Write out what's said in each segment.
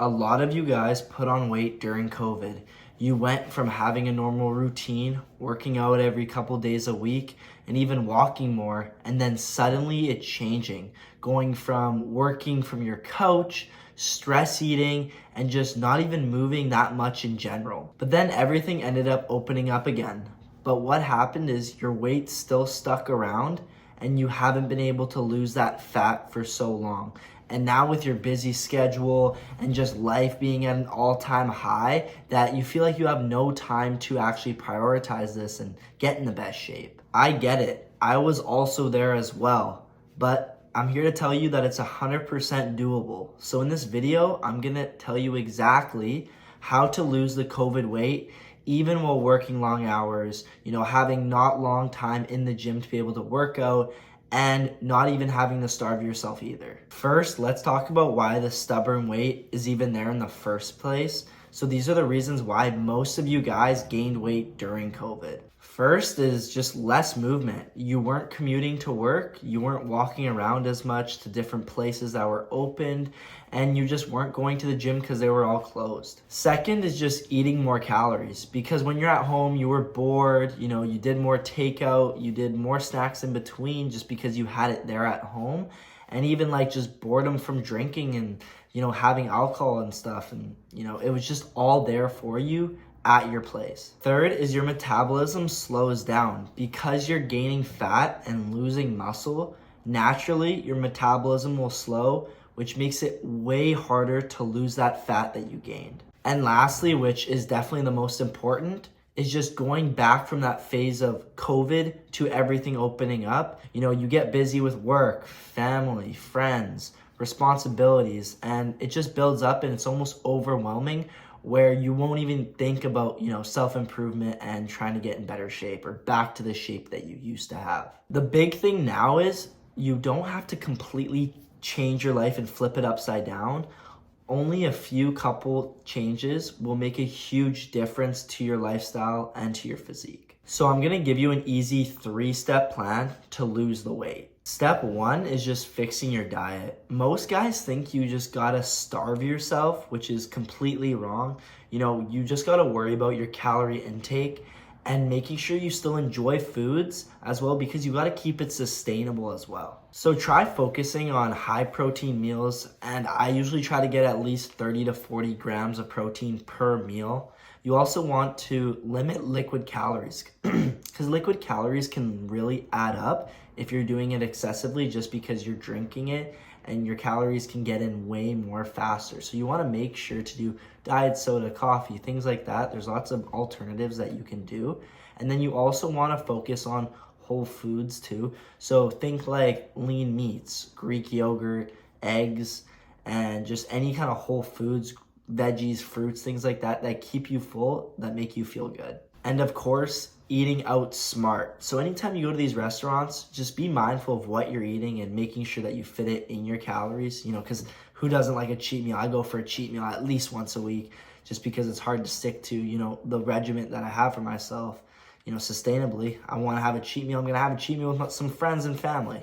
A lot of you guys put on weight during COVID. You went from having a normal routine, working out every couple days a week, and even walking more, and then suddenly it's changing, going from working from your couch, stress eating, and just not even moving that much in general. But then everything ended up opening up again. But what happened is your weight still stuck around and you haven't been able to lose that fat for so long. And now with your busy schedule and just life being at an all-time high, that you feel like you have no time to actually prioritize this and get in the best shape. I get it. I was also there as well, but I'm here to tell you that it's 100% doable. So in this video, I'm gonna tell you exactly how to lose the COVID weight even while working long hours, having not long time in the gym to be able to work out, and not even having to starve yourself either. First, let's talk about why the stubborn weight is even there in the first place. So these are the reasons why most of you guys gained weight during COVID. First is just less movement. You weren't commuting to work, you weren't walking around as much to different places that were opened, and you just weren't going to the gym because they were all closed. Second is just eating more calories, because when you're at home, you were bored, you did more takeout, you did more snacks in between just because you had it there at home. And even like just boredom from drinking and, having alcohol and stuff. And, it was just all there for you at your place. Third is your metabolism slows down because you're gaining fat and losing muscle. Naturally, your metabolism will slow, which makes it way harder to lose that fat that you gained. And lastly, which is definitely the most important, is just going back from that phase of COVID to everything opening up. You get busy with work, family, friends, responsibilities, and it just builds up and it's almost overwhelming where you won't even think about, self-improvement and trying to get in better shape or back to the shape that you used to have. The big thing now is you don't have to completely change your life and flip it upside down. Only a few couple changes will make a huge difference to your lifestyle and to your physique. So I'm gonna give you an easy 3-step plan to lose the weight. Step 1 is just fixing your diet. Most guys think you just gotta starve yourself, which is completely wrong. You just gotta worry about your calorie intake and making sure you still enjoy foods as well, because you gotta keep it sustainable as well. So try focusing on high protein meals, and I usually try to get at least 30 to 40 grams of protein per meal. You also want to limit liquid calories because liquid calories can really add up if you're doing it excessively, just because you're drinking it and your calories can get in way more faster. So you want to make sure to do diet soda, coffee, things like that. There's lots of alternatives that you can do. And then you also want to focus on whole foods too. So think like lean meats, Greek yogurt, eggs, and just any kind of whole foods, veggies, fruits, things like that, that keep you full, that make you feel good. And of course, eating out smart. So anytime you go to these restaurants, just be mindful of what you're eating and making sure that you fit it in your calories, because who doesn't like a cheat meal? I go for a cheat meal at least once a week just because it's hard to stick to, the regiment that I have for myself, sustainably. I want to have a cheat meal. I'm going to have a cheat meal with some friends and family,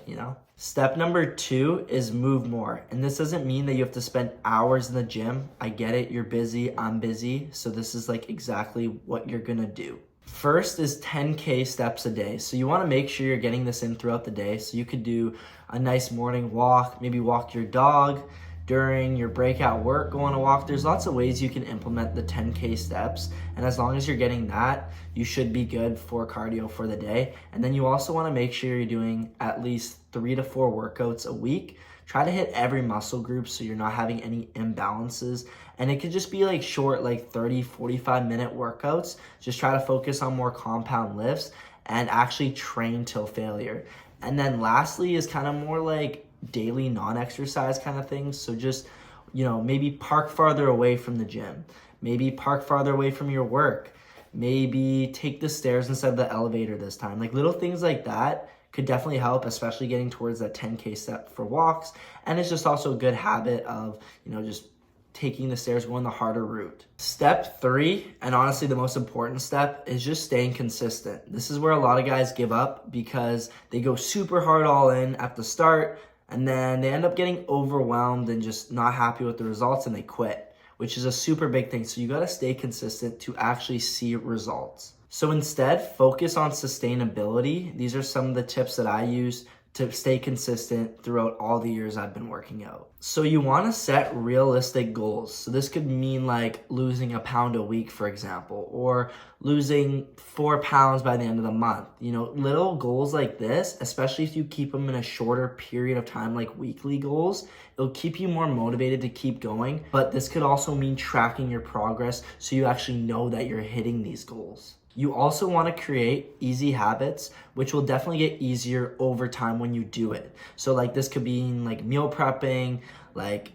Step number 2 is move more. And this doesn't mean that you have to spend hours in the gym. I get it. You're busy. I'm busy. So this is like exactly what you're going to do. First is 10K steps a day. So you want to make sure you're getting this in throughout the day. So you could do a nice morning walk, maybe walk your dog during your break at work, go on a walk. There's lots of ways you can implement the 10K steps. And as long as you're getting that, you should be good for cardio for the day. And then you also want to make sure you're doing at least 3 to 4 workouts a week. Try to hit every muscle group so you're not having any imbalances. And it could just be like short, like 30, 45 minute workouts. Just try to focus on more compound lifts and actually train till failure. And then lastly is kind of more like daily non-exercise kind of things. So just, maybe park farther away from the gym. Maybe park farther away from your work. Maybe take the stairs instead of the elevator this time. Like little things like that could definitely help, especially getting towards that 10K step for walks. And it's just also a good habit of, just taking the stairs, going the harder route. Step 3, and honestly the most important step, is just staying consistent. This is where a lot of guys give up because they go super hard all in at the start, and then they end up getting overwhelmed and just not happy with the results and they quit. which is a super big thing. So you got to stay consistent to actually see results. So instead, focus on sustainability. These are some of the tips that I use to stay consistent throughout all the years I've been working out. So you want to set realistic goals. So this could mean like losing a pound a week, for example, or losing 4 pounds by the end of the month. You know, little goals like this, especially if you keep them in a shorter period of time, like weekly goals, it'll keep you more motivated to keep going. But this could also mean tracking your progress so you actually know that you're hitting these goals. You also want to create easy habits, which will definitely get easier over time when you do it. So like this could be like meal prepping, like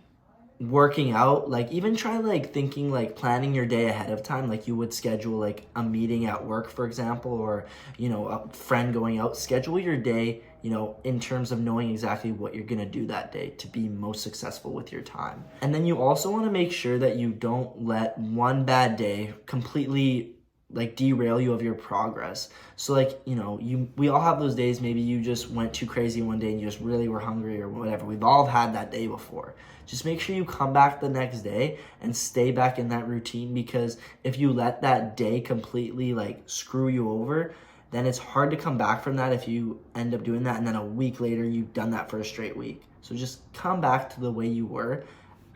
working out, like even try like thinking like planning your day ahead of time, like you would schedule like a meeting at work, for example, or, you know, a friend going out. Schedule your day, you know, in terms of knowing exactly what you're going to do that day to be most successful with your time. And then you also want to make sure that you don't let one bad day completely like derail you of your progress. So like, you know, we all have those days. Maybe you just went too crazy one day and you just really were hungry or whatever. We've all had that day before. Just make sure you come back the next day and stay back in that routine, because if you let that day completely like screw you over, then it's hard to come back from that if you end up doing that and then a week later you've done that for a straight week. So just come back to the way you were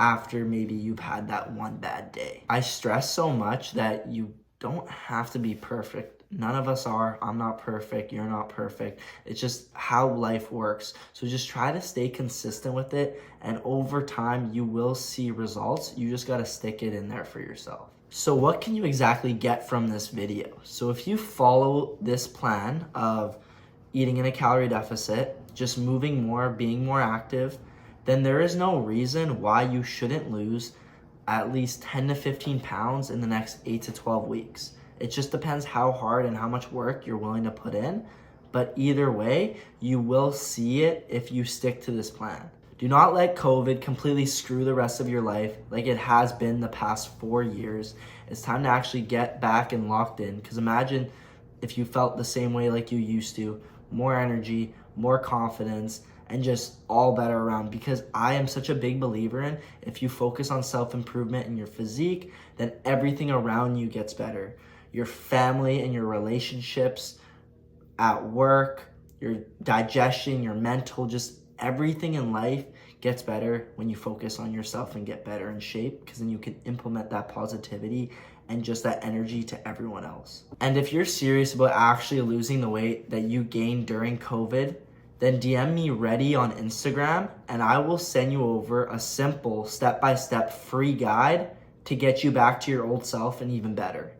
after maybe you've had that one bad day. I stress so much that you don't have to be perfect. None of us are. I'm not perfect. You're not perfect. It's just how life works. So just try to stay consistent with it. And over time, you will see results. You just got to stick it in there for yourself. So what can you exactly get from this video? So if you follow this plan of eating in a calorie deficit, just moving more, being more active, then there is no reason why you shouldn't lose at least 10 to 15 pounds in the next 8 to 12 weeks. It just depends how hard and how much work you're willing to put in. But either way, you will see it if you stick to this plan. Do not let COVID completely screw the rest of your life like it has been the past 4 years. It's time to actually get back and locked in, because imagine if you felt the same way like you used to, more energy, more confidence, and just all better around. Because I am such a big believer in, if you focus on self-improvement in your physique, then everything around you gets better. Your family and your relationships, at work, your digestion, your mental, just everything in life gets better when you focus on yourself and get better in shape, because then you can implement that positivity and just that energy to everyone else. And if you're serious about actually losing the weight that you gained during COVID, then DM me Ready on Instagram and I will send you over a simple step-by-step free guide to get you back to your old self and even better.